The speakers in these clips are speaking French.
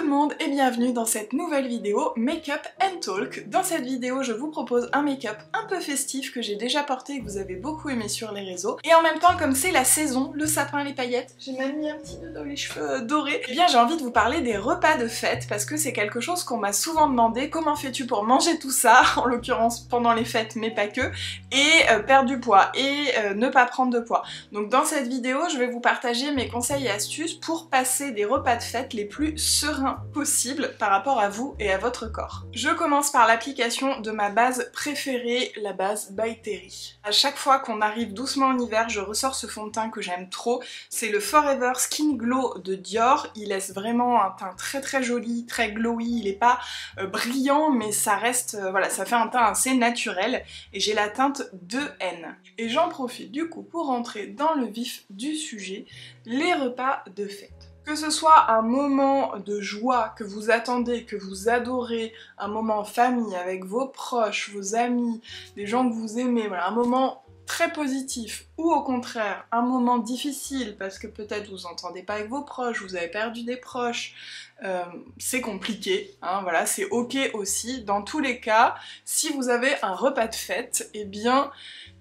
le monde et bienvenue dans cette nouvelle vidéo Make-up and Talk. Dans cette vidéo, je vous propose un make-up un peu festif que j'ai déjà porté et que vous avez beaucoup aimé sur les réseaux. Et en même temps, comme c'est la saison, le sapin, les paillettes, j'ai même mis un petit nœud dans les cheveux dorés, et bien j'ai envie de vous parler des repas de fête parce que c'est quelque chose qu'on m'a souvent demandé. Comment fais-tu pour manger tout ça, en l'occurrence pendant les fêtes mais pas que, et perdre du poids et ne pas prendre de poids. Donc dans cette vidéo, je vais vous partager mes conseils et astuces pour passer des repas de fête les plus sereins possibles par rapport à vous et à votre corps. Je commence par l'application de ma base préférée, la base By Terry. À chaque fois qu'on arrive doucement en hiver, je ressors ce fond de teint que j'aime trop. C'est le Forever Skin Glow de Dior. Il laisse vraiment un teint très très joli, très glowy. Il est pas brillant, mais ça reste, voilà, ça fait un teint assez naturel. Et j'ai la teinte 2N. Et j'en profite du coup pour rentrer dans le vif du sujet, les repas de fête. Que ce soit un moment de joie que vous attendez, que vous adorez, un moment en famille avec vos proches, vos amis, des gens que vous aimez, voilà, un moment très positif, ou au contraire un moment difficile parce que peut-être vous entendez pas avec vos proches, vous avez perdu des proches, c'est compliqué, hein, voilà, c'est ok aussi. Dans tous les cas, si vous avez un repas de fête, eh bien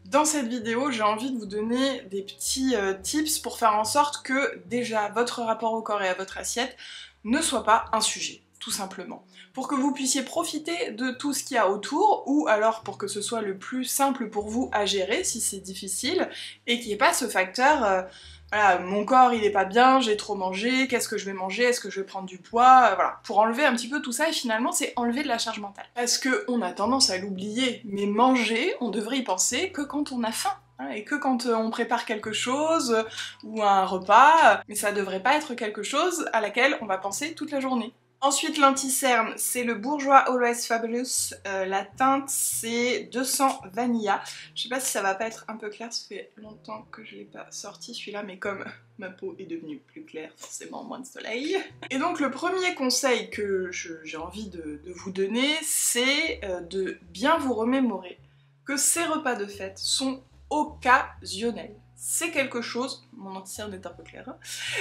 dans cette vidéo, j'ai envie de vous donner des petits tips pour faire en sorte que déjà votre rapport au corps et à votre assiette ne soit pas un sujet, tout simplement. Pour que vous puissiez profiter de tout ce qu'il y a autour, ou alors pour que ce soit le plus simple pour vous à gérer si c'est difficile, et qu'il n'y ait pas ce facteur voilà, mon corps il est pas bien, j'ai trop mangé, qu'est-ce que je vais manger, est-ce que je vais prendre du poids, voilà, pour enlever un petit peu tout ça, et finalement c'est enlever de la charge mentale. Parce que on a tendance à l'oublier, mais manger, on devrait y penser que quand on a faim. Et que quand on prépare quelque chose, ou un repas, mais ça devrait pas être quelque chose à laquelle on va penser toute la journée. Ensuite, l'anti-cerne, c'est le Bourjois Always Fabulous. La teinte, c'est 200 Vanilla. Je sais pas si ça va pas être un peu clair, ça fait longtemps que je l'ai pas sorti celui-là, mais comme ma peau est devenue plus claire, forcément moins de soleil. Et donc le premier conseil que j'ai envie de vous donner, c'est de bien vous remémorer que ces repas de fête sont occasionnels. C'est quelque chose, mon anti-cerne est un peu clair, hein,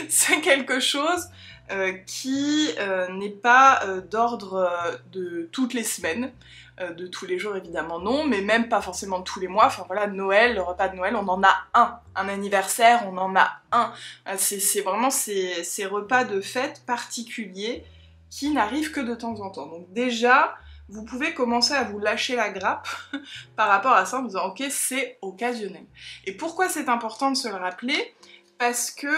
c'est quelque chose qui n'est pas d'ordre de toutes les semaines, de tous les jours évidemment non, mais même pas forcément de tous les mois. Enfin voilà, Noël, le repas de Noël, on en a un anniversaire, on en a un. C'est vraiment ces repas de fête particuliers qui n'arrivent que de temps en temps. Donc déjà, vous pouvez commencer à vous lâcher la grappe par rapport à ça en disant ok, c'est occasionnel. Et pourquoi c'est important de se le rappeler? Parce que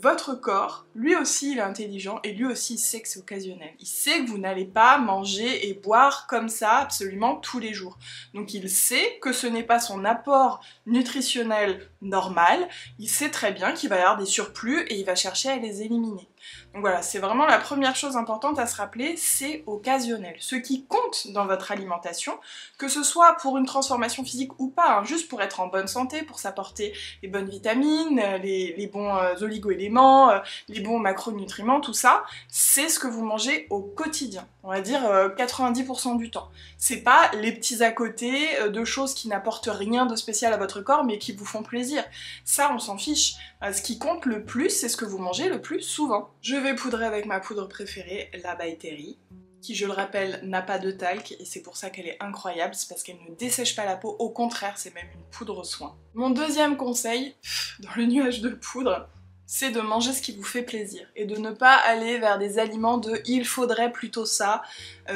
votre corps, lui aussi il est intelligent et lui aussi il sait que c'est occasionnel. Il sait que vous n'allez pas manger et boire comme ça absolument tous les jours. Donc il sait que ce n'est pas son apport nutritionnel normal, il sait très bien qu'il va y avoir des surplus et il va chercher à les éliminer. Donc voilà, c'est vraiment la première chose importante à se rappeler, c'est occasionnel. Ce qui compte dans votre alimentation, que ce soit pour une transformation physique ou pas, hein, juste pour être en bonne santé, pour s'apporter les bonnes vitamines, les bons oligo-éléments, les bons macronutriments, tout ça, c'est ce que vous mangez au quotidien, on va dire 90% du temps. C'est pas les petits à côté de choses qui n'apportent rien de spécial à votre corps mais qui vous font plaisir. Ça, on s'en fiche. Ce qui compte le plus, c'est ce que vous mangez le plus souvent. Je vais poudrer avec ma poudre préférée, la By Terry, qui, je le rappelle, n'a pas de talc, et c'est pour ça qu'elle est incroyable, c'est parce qu'elle ne dessèche pas la peau, au contraire, c'est même une poudre soin. Mon deuxième conseil, dans le nuage de poudre, c'est de manger ce qui vous fait plaisir, et de ne pas aller vers des aliments de « il faudrait plutôt ça »,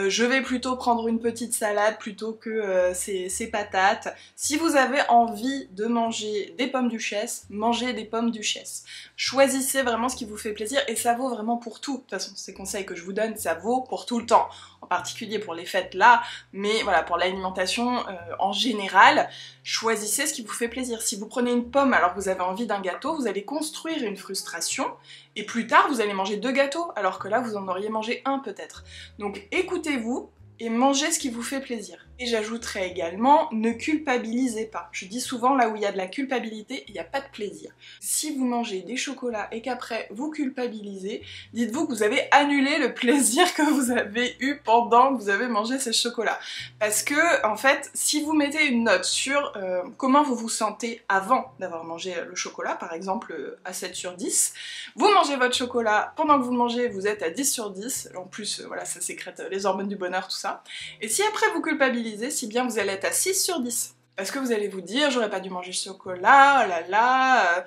je vais plutôt prendre une petite salade plutôt que ces patates. Si vous avez envie de manger des pommes duchesse, mangez des pommes duchesse. Choisissez vraiment ce qui vous fait plaisir, et ça vaut vraiment pour tout. De toute façon, ces conseils que je vous donne, ça vaut pour tout le temps. En particulier pour les fêtes là, mais voilà, pour l'alimentation en général, choisissez ce qui vous fait plaisir. Si vous prenez une pomme alors que vous avez envie d'un gâteau, vous allez construire une frustration, et plus tard vous allez manger 2 gâteaux, alors que là vous en auriez mangé un peut-être. Donc écoutez-vous et mangez ce qui vous fait plaisir. Et j'ajouterais également, ne culpabilisez pas. Je dis souvent, là où il y a de la culpabilité, il n'y a pas de plaisir. Si vous mangez des chocolats et qu'après vous culpabilisez, dites-vous que vous avez annulé le plaisir que vous avez eu pendant que vous avez mangé ces chocolats. Parce que, en fait, si vous mettez une note sur comment vous vous sentez avant d'avoir mangé le chocolat, par exemple à 7 sur 10, vous mangez votre chocolat, pendant que vous le mangez, vous êtes à 10 sur 10, en plus, voilà, ça sécrète les hormones du bonheur, tout ça. Et si après vous culpabilisez, si bien vous allez être à 6 sur 10. Parce que vous allez vous dire, j'aurais pas dû manger ce chocolat, oh là là,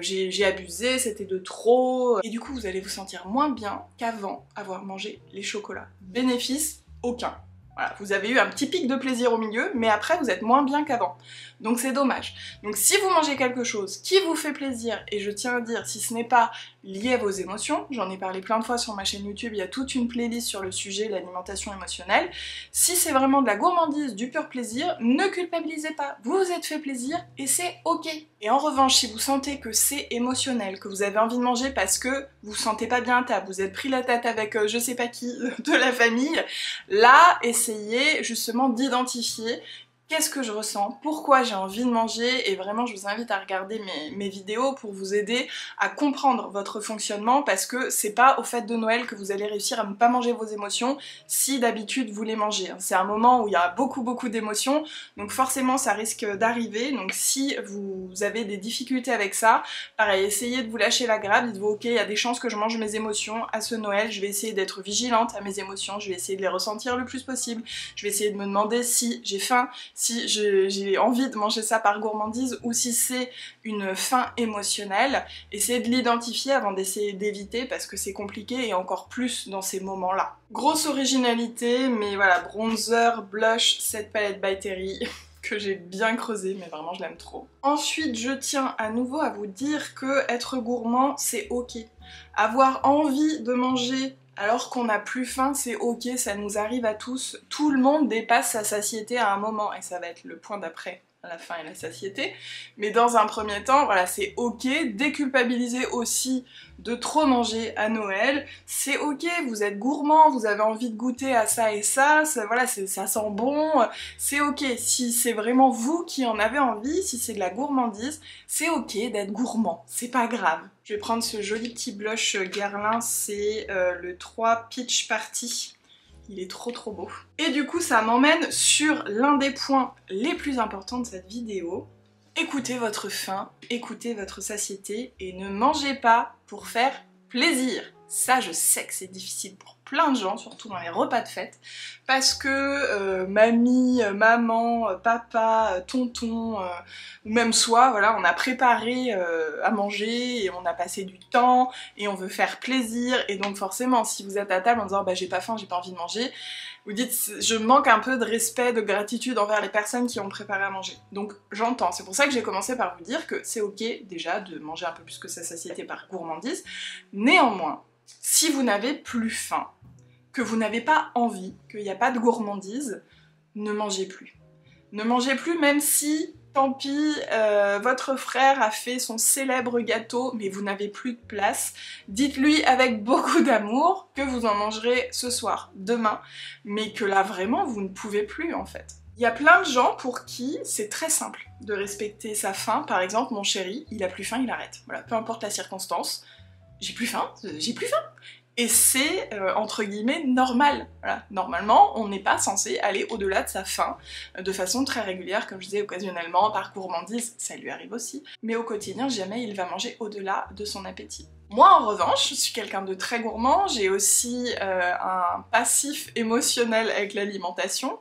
j'ai abusé, c'était de trop. Et du coup, vous allez vous sentir moins bien qu'avant avoir mangé les chocolats. Bénéfice, aucun. Voilà, vous avez eu un petit pic de plaisir au milieu, mais après vous êtes moins bien qu'avant. Donc c'est dommage. Donc si vous mangez quelque chose qui vous fait plaisir, et je tiens à dire, si ce n'est pas lié à vos émotions, j'en ai parlé plein de fois sur ma chaîne YouTube, il y a toute une playlist sur le sujet, l'alimentation émotionnelle, si c'est vraiment de la gourmandise, du pur plaisir, ne culpabilisez pas, vous vous êtes fait plaisir et c'est ok. Et en revanche, si vous sentez que c'est émotionnel, que vous avez envie de manger parce que vous vous sentez pas bien à table, vous êtes pris la tête avec je sais pas qui de la famille, là, essayez justement d'identifier qu'est-ce que je ressens, pourquoi j'ai envie de manger, et vraiment je vous invite à regarder mes vidéos pour vous aider à comprendre votre fonctionnement, parce que c'est pas au fêtes de Noël que vous allez réussir à ne pas manger vos émotions si d'habitude vous les mangez. C'est un moment où il y a beaucoup d'émotions, donc forcément ça risque d'arriver, donc si vous avez des difficultés avec ça, pareil, essayez de vous lâcher la grappe, dites-vous ok, il y a des chances que je mange mes émotions à ce Noël, je vais essayer d'être vigilante à mes émotions, je vais essayer de les ressentir le plus possible, je vais essayer de me demander si j'ai faim, si j'ai envie de manger ça par gourmandise ou si c'est une faim émotionnelle. Essayez de l'identifier avant d'essayer d'éviter parce que c'est compliqué et encore plus dans ces moments-là. Grosse originalité, mais voilà, bronzer, blush, cette palette by Terry que j'ai bien creusé, mais vraiment je l'aime trop. Ensuite, je tiens à nouveau à vous dire que être gourmand, c'est ok. Avoir envie de manger alors qu'on n'a plus faim, c'est ok, ça nous arrive à tous. Tout le monde dépasse sa satiété à un moment, et ça va être le point d'après, la faim et la satiété. Mais dans un premier temps, voilà, c'est ok. Déculpabiliser aussi de trop manger à Noël, c'est ok, vous êtes gourmand, vous avez envie de goûter à ça et ça, voilà, ça sent bon, c'est ok. Si c'est vraiment vous qui en avez envie, si c'est de la gourmandise, c'est ok d'être gourmand, c'est pas grave. Je vais prendre ce joli petit blush Guerlain, c'est le 3 Peach Party. Il est trop beau. Et du coup, ça m'emmène sur l'un des points les plus importants de cette vidéo. Écoutez votre faim, écoutez votre satiété et ne mangez pas pour faire plaisir. Ça, je sais que c'est difficile pour plein de gens, surtout dans les repas de fête, parce que mamie, maman, papa, tonton, ou même soi, voilà, on a préparé à manger et on a passé du temps et on veut faire plaisir, et donc forcément, si vous êtes à table en disant bah j'ai pas faim, j'ai pas envie de manger, vous dites je manque un peu de respect, de gratitude envers les personnes qui ont préparé à manger. Donc j'entends, c'est pour ça que j'ai commencé par vous dire que c'est ok déjà de manger un peu plus que sa satiété par gourmandise. Néanmoins, si vous n'avez plus faim, que vous n'avez pas envie, qu'il n'y a pas de gourmandise, ne mangez plus. Ne mangez plus même si, tant pis, votre frère a fait son célèbre gâteau, mais vous n'avez plus de place. Dites-lui avec beaucoup d'amour que vous en mangerez ce soir, demain, mais que là vraiment vous ne pouvez plus en fait. Il y a plein de gens pour qui c'est très simple de respecter sa faim. Par exemple, mon chéri, il a plus faim, il arrête. Voilà, peu importe la circonstance, j'ai plus faim, j'ai plus faim. Et c'est, entre guillemets, normal. Voilà. Normalement, on n'est pas censé aller au-delà de sa faim de façon très régulière, comme je disais, occasionnellement, par gourmandise, ça lui arrive aussi. Mais au quotidien, jamais il va manger au-delà de son appétit. Moi, en revanche, je suis quelqu'un de très gourmand, j'ai aussi un passif émotionnel avec l'alimentation,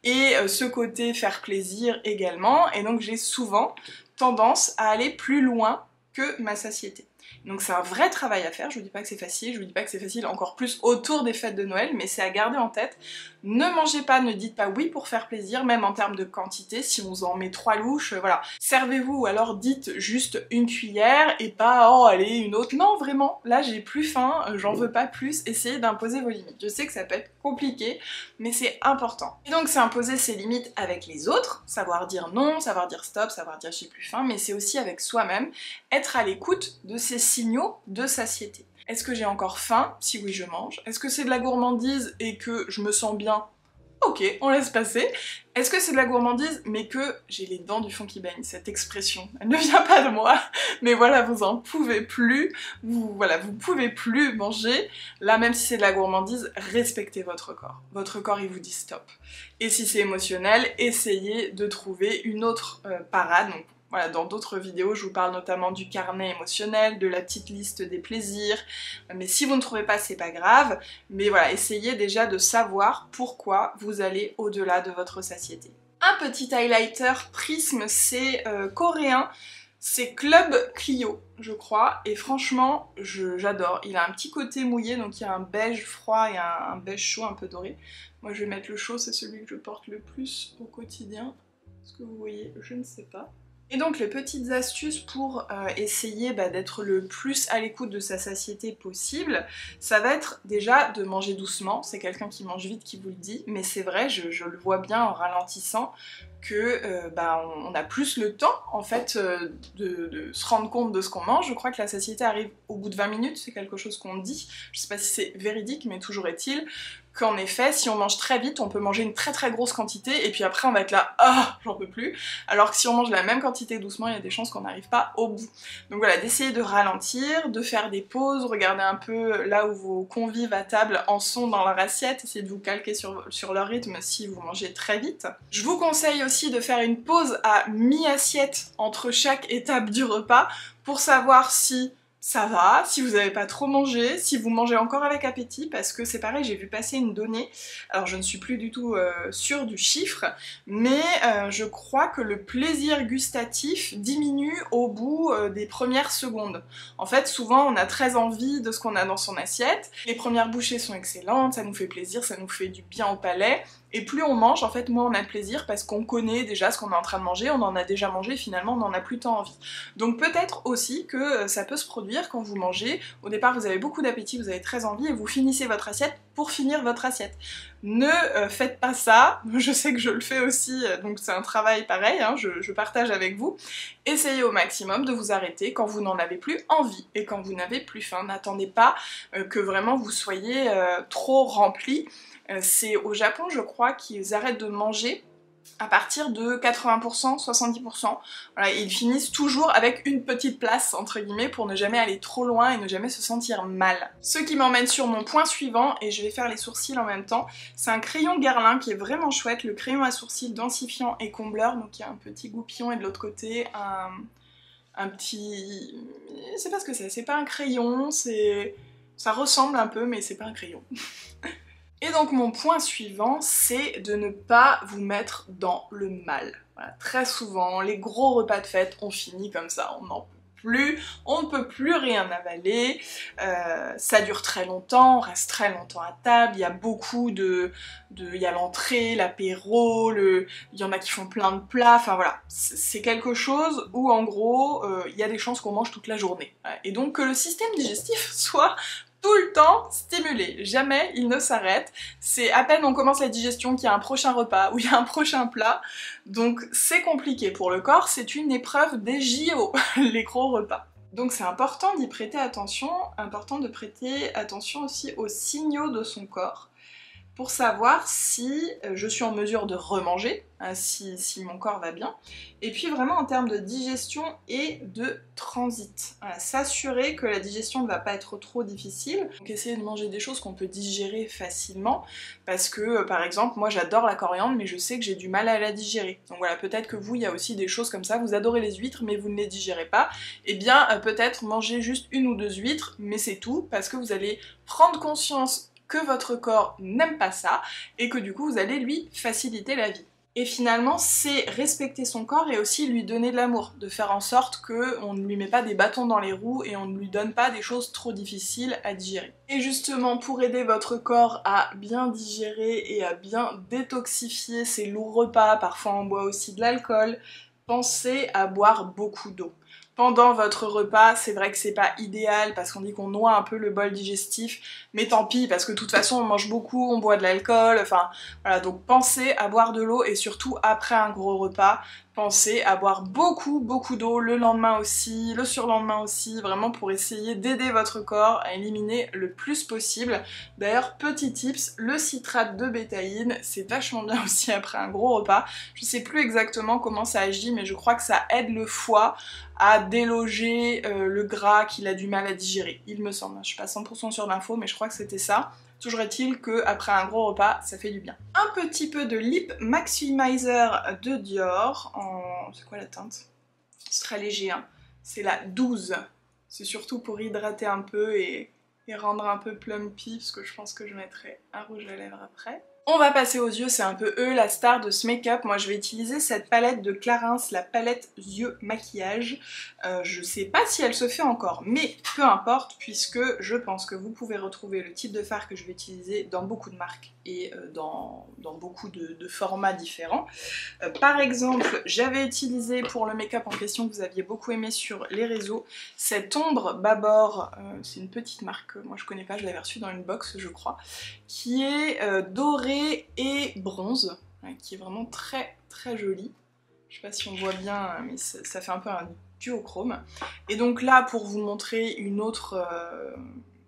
et ce côté faire plaisir également, et donc j'ai souvent tendance à aller plus loin que ma satiété. Donc c'est un vrai travail à faire, je vous dis pas que c'est facile, je vous dis pas que c'est facile encore plus autour des fêtes de Noël, mais c'est à garder en tête. Ne mangez pas, ne dites pas oui pour faire plaisir, même en termes de quantité, si on vous en met 3 louches, voilà. Servez-vous, ou alors dites juste une cuillère et pas oh allez une autre. Non vraiment, là j'ai plus faim, j'en veux pas plus, essayez d'imposer vos limites. Je sais que ça peut être compliqué, mais c'est important. Et donc c'est imposer ses limites avec les autres, savoir dire non, savoir dire stop, savoir dire j'ai plus faim, mais c'est aussi avec soi-même, être à l'écoute de ces signaux de satiété. Est-ce que j'ai encore faim? Si oui, je mange. Est-ce que c'est de la gourmandise et que je me sens bien? ok, on laisse passer. Est-ce que c'est de la gourmandise, mais que j'ai les dents du fond qui baignent, cette expression, elle ne vient pas de moi, mais voilà, vous en pouvez plus, vous pouvez plus manger. Là, même si c'est de la gourmandise, respectez votre corps. Votre corps, il vous dit stop. Et si c'est émotionnel, essayez de trouver une autre parade. Donc, voilà, dans d'autres vidéos, je vous parle notamment du carnet émotionnel, de la petite liste des plaisirs, mais si vous ne trouvez pas, c'est pas grave, mais voilà, essayez déjà de savoir pourquoi vous allez au-delà de votre satiété. Un petit highlighter Prisme, c'est coréen, c'est Club Clio, je crois, et franchement, j'adore. Il a un petit côté mouillé, donc il y a un beige froid et un beige chaud un peu doré. Moi je vais mettre le chaud, c'est celui que je porte le plus au quotidien. Est-ce que vous voyez? Je ne sais pas. Et donc les petites astuces pour essayer d'être le plus à l'écoute de sa satiété possible, ça va être déjà de manger doucement. C'est quelqu'un qui mange vite qui vous le dit, mais c'est vrai, je le vois bien en ralentissant, que on a plus le temps en fait de se rendre compte de ce qu'on mange. Je crois que la satiété arrive au bout de 20 minutes, c'est quelque chose qu'on dit. Je sais pas si c'est véridique, mais toujours est-il qu'en effet, si on mange très vite, on peut manger une très très grosse quantité et puis après on va être là, ah, j'en peux plus. Alors que si on mange la même quantité doucement, il y a des chances qu'on n'arrive pas au bout. Donc voilà, d'essayer de ralentir, de faire des pauses, regarder un peu là où vos convives à table en sont dans leur assiette, essayez de vous calquer sur leur rythme si vous mangez très vite. Je vous conseille aussi de faire une pause à mi-assiette entre chaque étape du repas pour savoir si ça va, si vous n'avez pas trop mangé, si vous mangez encore avec appétit, parce que c'est pareil, j'ai vu passer une donnée, alors je ne suis plus du tout sûre du chiffre, mais je crois que le plaisir gustatif diminue au bout des premières secondes. En fait, souvent on a très envie de ce qu'on a dans son assiette, les premières bouchées sont excellentes, ça nous fait plaisir, ça nous fait du bien au palais, et plus on mange, en fait, moins on a de plaisir parce qu'on connaît déjà ce qu'on est en train de manger, on en a déjà mangé, finalement on n'en a plus tant envie. Donc peut-être aussi que ça peut se produire quand vous mangez, au départ vous avez beaucoup d'appétit, vous avez très envie, et vous finissez votre assiette pour finir votre assiette. Ne faites pas ça, je sais que je le fais aussi, donc c'est un travail pareil, hein, je partage avec vous. Essayez au maximum de vous arrêter quand vous n'en avez plus envie et quand vous n'avez plus faim. N'attendez pas que vraiment vous soyez trop rempli. C'est au Japon, je crois, qu'ils arrêtent de manger à partir de 80%, 70%. Voilà, ils finissent toujours avec une petite place, entre guillemets, pour ne jamais aller trop loin et ne jamais se sentir mal. Ce qui m'emmène sur mon point suivant, et je vais faire les sourcils en même temps, c'est un crayon Guerlain qui est vraiment chouette, le crayon à sourcils densifiant et combleur, donc il y a un petit goupillon et de l'autre côté un petit... Je sais pas ce que c'est pas un crayon, ça ressemble un peu, mais c'est pas un crayon. Et donc mon point suivant, c'est de ne pas vous mettre dans le mal. Voilà, très souvent, les gros repas de fête, on finit comme ça, on n'en peut plus, on ne peut plus rien avaler, ça dure très longtemps, on reste très longtemps à table, il y a beaucoup il y a l'entrée, l'apéro, il y en a qui font plein de plats, enfin voilà, c'est quelque chose où en gros, il y a des chances qu'on mange toute la journée. Et donc que le système digestif soit tout le temps stimulé, jamais il ne s'arrête, c'est à peine on commence la digestion qu'il y a un prochain repas ou il y a un prochain plat, donc c'est compliqué pour le corps, c'est une épreuve des JO, les gros repas. Donc c'est important d'y prêter attention, important de prêter attention aussi aux signaux de son corps, pour savoir si je suis en mesure de remanger, si mon corps va bien, et puis vraiment en termes de digestion et de transit. Voilà, s'assurer que la digestion ne va pas être trop difficile, donc essayer de manger des choses qu'on peut digérer facilement, parce que par exemple moi j'adore la coriandre mais je sais que j'ai du mal à la digérer. Donc voilà, peut-être que vous il y a aussi des choses comme ça, vous adorez les huîtres mais vous ne les digérez pas, et bien peut-être manger juste 1 ou 2 huîtres, mais c'est tout, parce que vous allez prendre conscience que votre corps n'aime pas ça, et que du coup vous allez lui faciliter la vie. Et finalement, c'est respecter son corps et aussi lui donner de l'amour, de faire en sorte qu'on ne lui met pas des bâtons dans les roues et on ne lui donne pas des choses trop difficiles à digérer. Et justement, pour aider votre corps à bien digérer et à bien détoxifier ces lourds repas, parfois on boit aussi de l'alcool, pensez à boire beaucoup d'eau. Pendant votre repas, c'est vrai que c'est pas idéal parce qu'on dit qu'on noie un peu le bol digestif, mais tant pis parce que de toute façon on mange beaucoup, on boit de l'alcool, enfin voilà, donc pensez à boire de l'eau et surtout après un gros repas, pensez à boire beaucoup d'eau le lendemain aussi, le surlendemain aussi, vraiment pour essayer d'aider votre corps à éliminer le plus possible. D'ailleurs, petit tips, le citrate de bétaïne, c'est vachement bien aussi après un gros repas. Je sais plus exactement comment ça agit, mais je crois que ça aide le foie à déloger le gras qu'il a du mal à digérer, il me semble. Je suis pas 100% sûre d'infos, mais je crois que c'était ça. Toujours est-il qu'après un gros repas, ça fait du bien. Un petit peu de Lip Maximizer de Dior en... c'est quoi la teinte? C'est très léger, hein. C'est la 12. C'est surtout pour hydrater un peu et rendre un peu plumpy, parce que je pense que je mettrai un rouge à lèvres après. On va passer aux yeux, c'est un peu eux la star de ce make-up. Moi je vais utiliser cette palette de Clarins, la palette yeux maquillage. Je sais pas si elle se fait encore, mais peu importe, puisque je pense que vous pouvez retrouver le type de fard que je vais utiliser dans beaucoup de marques et dans beaucoup de formats différents. Par exemple, j'avais utilisé pour le make-up en question que vous aviez beaucoup aimé sur les réseaux, cette ombre Babor, c'est une petite marque, moi je connais pas, je l'avais reçue dans une box je crois, qui est dorée et bronze, qui est vraiment très jolie. Je sais pas si on voit bien, mais ça fait un peu un duochrome. Et donc là, pour vous montrer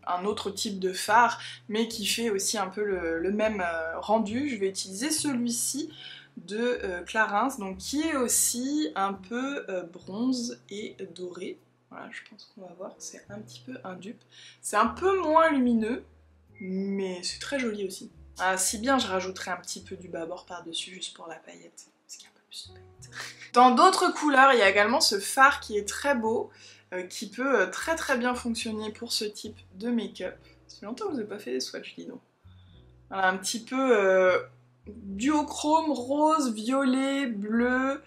un autre type de fard, mais qui fait aussi un peu le même rendu, je vais utiliser celui-ci de Clarins, donc qui est aussi un peu bronze et doré. Voilà, je pense qu'on va voir, c'est un petit peu un dupe. C'est un peu moins lumineux, mais c'est très joli aussi. Ah, si bien je rajouterai un petit peu du bâbord par-dessus juste pour la paillette, parce qu'il y a un peu plus de paillettes. Dans d'autres couleurs, il y a également ce fard qui est très beau, qui peut très bien fonctionner pour ce type de make-up. Ça fait longtemps que vous n'avez pas fait des swatchs, dis donc. Voilà, un petit peu duochrome, rose, violet, bleu.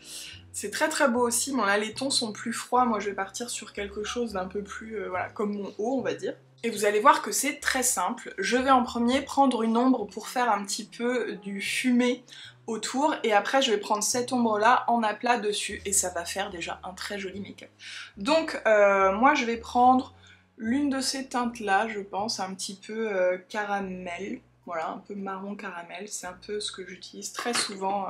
C'est très beau aussi, bon là les tons sont plus froids, moi je vais partir sur quelque chose d'un peu plus, voilà, comme mon haut on va dire. Et vous allez voir que c'est très simple. Je vais en premier prendre une ombre pour faire un petit peu du fumé autour, et après je vais prendre cette ombre là en aplat dessus, et ça va faire déjà un très joli make-up. Donc moi je vais prendre l'une de ces teintes là, je pense, un petit peu caramel. Voilà, un peu marron caramel, c'est un peu ce que j'utilise très souvent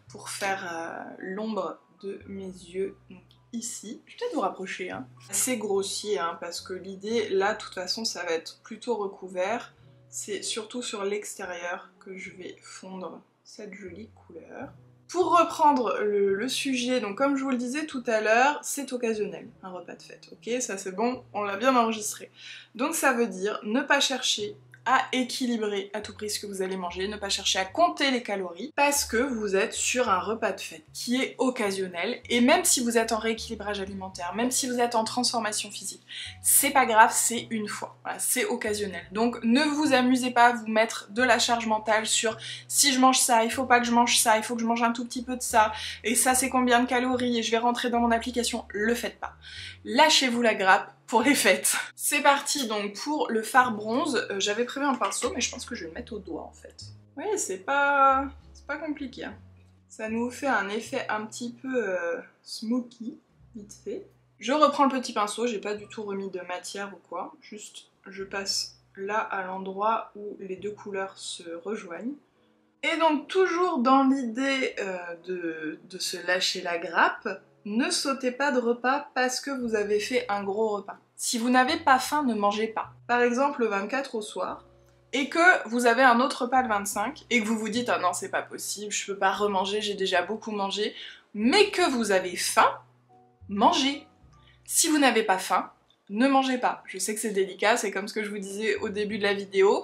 pour faire l'ombre de mes yeux. Donc ici, je vais peut-être vous rapprocher, hein. C'est grossier, hein, parce que l'idée, là, de toute façon, ça va être plutôt recouvert. C'est surtout sur l'extérieur que je vais fondre cette jolie couleur. Pour reprendre le sujet, donc comme je vous le disais tout à l'heure, c'est occasionnel, un repas de fête, ok? Ça c'est bon, on l'a bien enregistré. Donc ça veut dire ne pas chercher à équilibrer à tout prix ce que vous allez manger, ne pas chercher à compter les calories, parce que vous êtes sur un repas de fête qui est occasionnel, et même si vous êtes en rééquilibrage alimentaire, même si vous êtes en transformation physique, c'est pas grave, c'est une fois, voilà, c'est occasionnel. Donc ne vous amusez pas à vous mettre de la charge mentale sur si je mange ça, il faut pas que je mange ça, il faut que je mange un tout petit peu de ça, et ça c'est combien de calories, et je vais rentrer dans mon application, le faites pas. Lâchez-vous la grappe pour les fêtes. C'est parti donc pour le fard bronze. J'avais prévu un pinceau, mais je pense que je vais le mettre au doigt en fait. Oui, c'est pas compliqué, hein. Ça nous fait un effet un petit peu smoky, vite fait. Je reprends le petit pinceau, j'ai pas du tout remis de matière ou quoi, juste je passe là à l'endroit où les deux couleurs se rejoignent. Et donc toujours dans l'idée de se lâcher la grappe, ne sautez pas de repas parce que vous avez fait un gros repas. Si vous n'avez pas faim, ne mangez pas. Par exemple le 24 au soir, et que vous avez un autre repas le 25, et que vous vous dites « Ah non, c'est pas possible, je peux pas remanger, j'ai déjà beaucoup mangé », mais que vous avez faim, mangez. Si vous n'avez pas faim, ne mangez pas. Je sais que c'est délicat, c'est comme ce que je vous disais au début de la vidéo.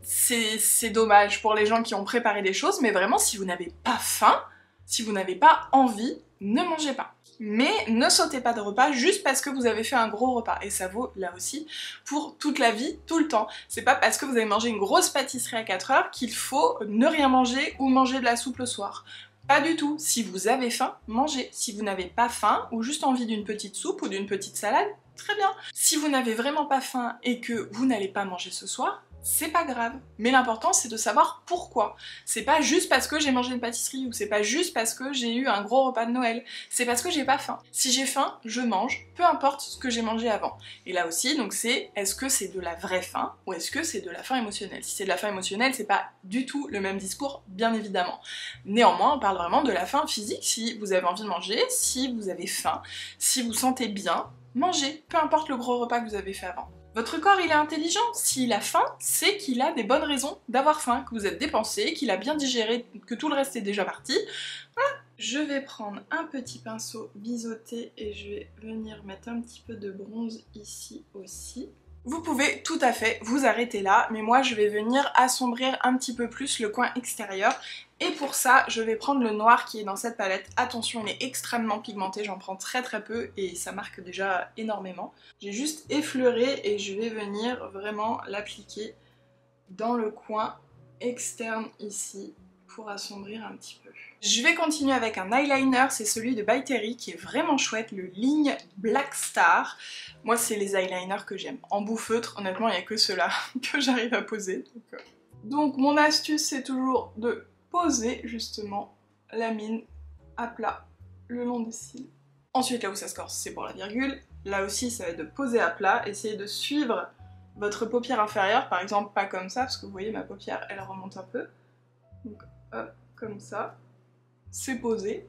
C'est dommage pour les gens qui ont préparé des choses, mais vraiment, si vous n'avez pas faim, si vous n'avez pas envie, ne mangez pas. Mais ne sautez pas de repas juste parce que vous avez fait un gros repas. Et ça vaut là aussi pour toute la vie, tout le temps. C'est pas parce que vous avez mangé une grosse pâtisserie à 4 heures qu'il faut ne rien manger ou manger de la soupe le soir. Pas du tout. Si vous avez faim, mangez. Si vous n'avez pas faim ou juste envie d'une petite soupe ou d'une petite salade, très bien. Si vous n'avez vraiment pas faim et que vous n'allez pas manger ce soir, c'est pas grave. Mais l'important c'est de savoir pourquoi. C'est pas juste parce que j'ai mangé une pâtisserie ou c'est pas juste parce que j'ai eu un gros repas de Noël. C'est parce que j'ai pas faim. Si j'ai faim, je mange, peu importe ce que j'ai mangé avant. Et là aussi, donc c'est est-ce que c'est de la vraie faim ou est-ce que c'est de la faim émotionnelle? Si c'est de la faim émotionnelle, c'est pas du tout le même discours, bien évidemment. Néanmoins, on parle vraiment de la faim physique. Si vous avez envie de manger, si vous avez faim, si vous sentez bien, mangez, peu importe le gros repas que vous avez fait avant. Votre corps il est intelligent, s'il a faim, c'est qu'il a des bonnes raisons d'avoir faim, que vous êtes dépensé, qu'il a bien digéré, que tout le reste est déjà parti. Voilà. Je vais prendre un petit pinceau biseauté et je vais venir mettre un petit peu de bronze ici aussi. Vous pouvez tout à fait vous arrêter là, mais moi je vais venir assombrir un petit peu plus le coin extérieur. Et pour ça, je vais prendre le noir qui est dans cette palette. Attention, il est extrêmement pigmenté, j'en prends très peu et ça marque déjà énormément. J'ai juste effleuré et je vais venir vraiment l'appliquer dans le coin externe ici pour assombrir un petit peu. Je vais continuer avec un eyeliner, c'est celui de By Terry qui est vraiment chouette, le Ligne Black Star. Moi c'est les eyeliners que j'aime. En bout-feutre, honnêtement il n'y a que ceux-là que j'arrive à poser. Donc mon astuce c'est toujours de poser justement la mine à plat le long des cils. Ensuite là où ça se corse c'est pour la virgule. Là aussi ça va être de poser à plat, essayer de suivre votre paupière inférieure, par exemple pas comme ça parce que vous voyez ma paupière elle remonte un peu. Donc hop, comme ça, c'est posé.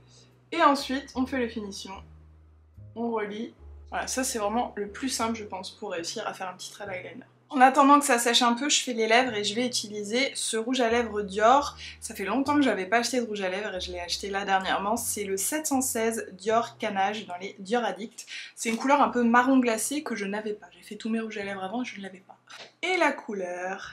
Et ensuite on fait les finitions, on relie. Voilà, ça c'est vraiment le plus simple je pense pour réussir à faire un petit trait d'eyeliner. En attendant que ça sèche un peu, je fais les lèvres et je vais utiliser ce rouge à lèvres Dior. Ça fait longtemps que j'avais pas acheté de rouge à lèvres et je l'ai acheté là dernièrement. C'est le 716 Dior Canage dans les Dior Addict. C'est une couleur un peu marron glacé que je n'avais pas. J'ai fait tous mes rouges à lèvres avant et je ne l'avais pas. Et la couleur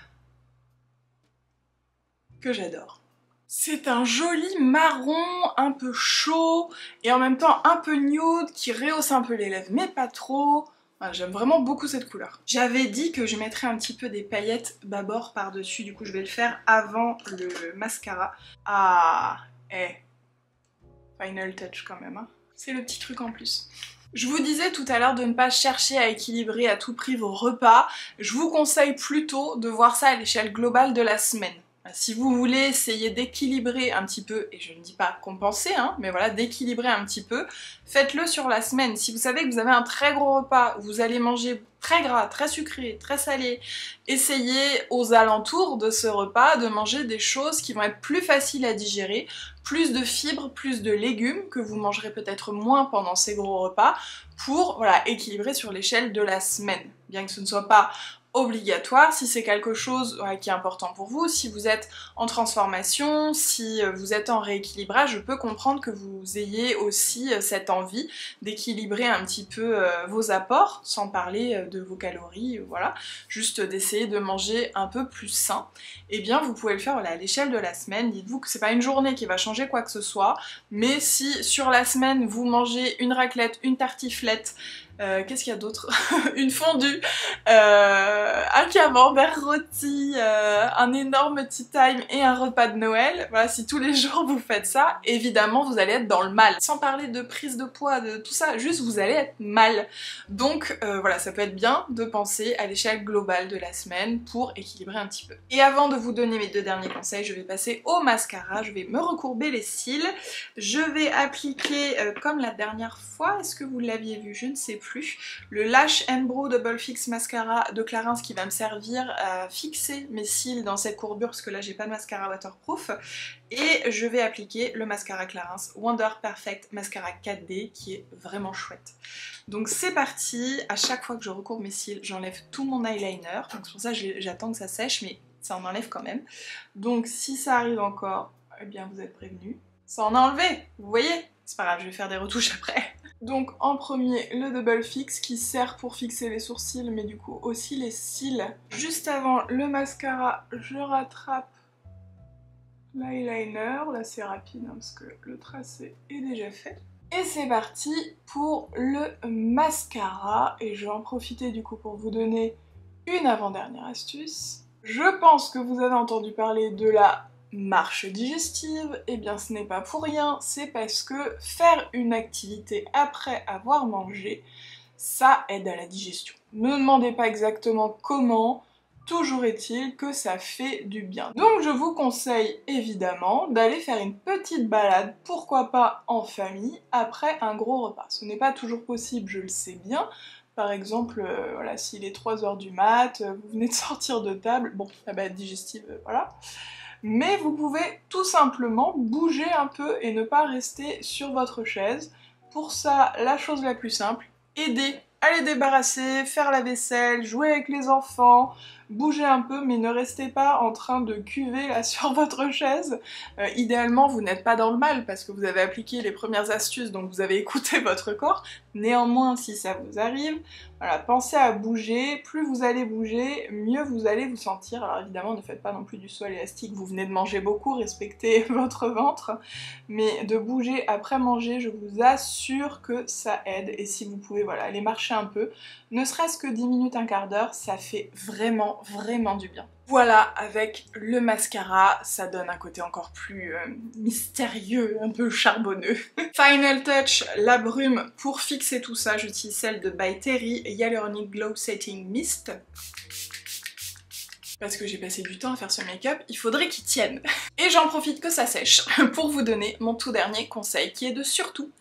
que j'adore. C'est un joli marron, un peu chaud et en même temps un peu nude qui rehausse un peu les lèvres mais pas trop. Voilà, j'aime vraiment beaucoup cette couleur. J'avais dit que je mettrais un petit peu des paillettes bâbord par-dessus, du coup je vais le faire avant le mascara. Ah, final touch quand même, hein. C'est le petit truc en plus. Je vous disais tout à l'heure de ne pas chercher à équilibrer à tout prix vos repas. Je vous conseille plutôt de voir ça à l'échelle globale de la semaine. Si vous voulez essayer d'équilibrer un petit peu, et je ne dis pas compenser, hein, mais voilà, d'équilibrer un petit peu, faites-le sur la semaine. Si vous savez que vous avez un très gros repas, où vous allez manger très gras, très sucré, très salé, essayez aux alentours de ce repas de manger des choses qui vont être plus faciles à digérer, plus de fibres, plus de légumes, que vous mangerez peut-être moins pendant ces gros repas, pour voilà, équilibrer sur l'échelle de la semaine. Bien que ce ne soit pas obligatoire, si c'est quelque chose qui est important pour vous, si vous êtes en transformation, si vous êtes en rééquilibrage, je peux comprendre que vous ayez aussi cette envie d'équilibrer un petit peu vos apports, sans parler de vos calories, voilà, juste d'essayer de manger un peu plus sain. Et bien vous pouvez le faire voilà, à l'échelle de la semaine, dites-vous que c'est pas une journée qui va changer quoi que ce soit, mais si sur la semaine vous mangez une raclette, une tartiflette, qu'est-ce qu'il y a d'autre une fondue, un camembert rôti, un énorme tea time et un repas de Noël. Voilà, si tous les jours vous faites ça, évidemment vous allez être dans le mal. Sans parler de prise de poids, de tout ça, juste vous allez être mal. Donc voilà, ça peut être bien de penser à l'échelle globale de la semaine pour équilibrer un petit peu. Et avant de vous donner mes deux derniers conseils, je vais passer au mascara. Je vais me recourber les cils. Je vais appliquer, comme la dernière fois, est-ce que vous l'aviez vu? Je ne sais plus. Le Lash Brow Double Fix Mascara de Clarins qui va me servir à fixer mes cils dans cette courbure parce que là j'ai pas de mascara waterproof. Et je vais appliquer le mascara Clarins Wonder Perfect Mascara 4D qui est vraiment chouette. Donc c'est parti, à chaque fois que je recourbe mes cils, j'enlève tout mon eyeliner. Donc c'est pour ça que j'attends que ça sèche, mais ça en enlève quand même. Donc si ça arrive encore, eh bien vous êtes prévenus. Ça en a enlevé, vous voyez? C'est pas grave, je vais faire des retouches après. Donc en premier, le Double Fix qui sert pour fixer les sourcils mais du coup aussi les cils. Juste avant le mascara, je rattrape l'eyeliner. Là c'est rapide hein, parce que le tracé est déjà fait. Et c'est parti pour le mascara. Et je vais en profiter du coup pour vous donner une avant-dernière astuce. Je pense que vous avez entendu parler de la marche digestive, et bien ce n'est pas pour rien, c'est parce que faire une activité après avoir mangé, ça aide à la digestion. Ne me demandez pas exactement comment, Toujours est-il que ça fait du bien. Donc je vous conseille évidemment d'aller faire une petite balade, pourquoi pas en famille, après un gros repas. Ce n'est pas toujours possible, je le sais bien. Par exemple, voilà, s'il est 3h du mat, vous venez de sortir de table, bon, la balade digestive, voilà. Mais vous pouvez tout simplement bouger un peu et ne pas rester sur votre chaise. Pour ça, la chose la plus simple, aider à les débarrasser, faire la vaisselle, jouer avec les enfants, bouger un peu, mais ne restez pas en train de cuver là sur votre chaise. Idéalement, vous n'êtes pas dans le mal parce que vous avez appliqué les premières astuces, donc vous avez écouté votre corps. Néanmoins, si ça vous arrive, voilà, pensez à bouger. Plus vous allez bouger, mieux vous allez vous sentir. Alors évidemment, ne faites pas non plus du saut élastique, vous venez de manger beaucoup, respectez votre ventre. Mais de bouger après manger, je vous assure que ça aide. Et si vous pouvez, voilà, aller marcher un peu, ne serait-ce que 10 minutes, un quart d'heure, ça fait vraiment du bien. Voilà, avec le mascara, ça donne un côté encore plus mystérieux, un peu charbonneux. Final touch, la brume. Pour fixer tout ça, j'utilise celle de By Terry Hyaluronic Glow Setting Mist. Parce que j'ai passé du temps à faire ce make-up, il faudrait qu'il tienne. Et j'en profite que ça sèche pour vous donner mon tout dernier conseil, qui est de surtout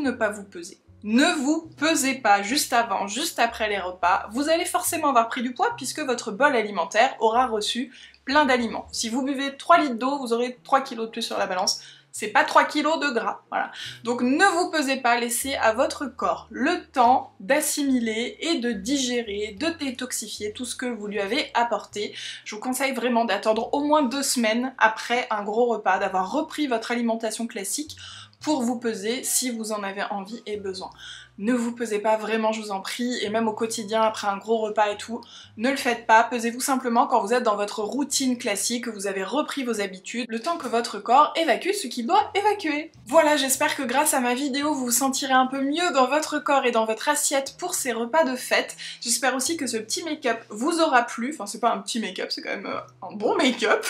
ne pas vous peser. Ne vous pesez pas juste avant, juste après les repas, vous allez forcément avoir pris du poids puisque votre bol alimentaire aura reçu plein d'aliments. Si vous buvez 3 litres d'eau, vous aurez 3 kg de plus sur la balance. C'est pas 3 kg de gras, voilà. Donc ne vous pesez pas, laissez à votre corps le temps d'assimiler et de digérer, de détoxifier tout ce que vous lui avez apporté. Je vous conseille vraiment d'attendre au moins 2 semaines après un gros repas, d'avoir repris votre alimentation classique pour vous peser si vous en avez envie et besoin. Ne vous pesez pas, vraiment je vous en prie, et même au quotidien après un gros repas et tout, ne le faites pas, pesez-vous simplement quand vous êtes dans votre routine classique, que vous avez repris vos habitudes, le temps que votre corps évacue ce qu'il doit évacuer. Voilà, j'espère que grâce à ma vidéo vous vous sentirez un peu mieux dans votre corps et dans votre assiette pour ces repas de fête. J'espère aussi que ce petit make-up vous aura plu, enfin c'est pas un petit make-up, c'est quand même un bon make-up,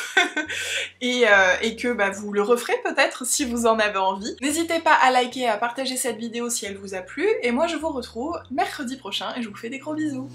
et que bah, vous le referez peut-être si vous en avez envie. N'hésitez pas à liker et à partager cette vidéo si elle vous a plu, et moi je vous retrouve mercredi prochain et je vous fais des gros bisous.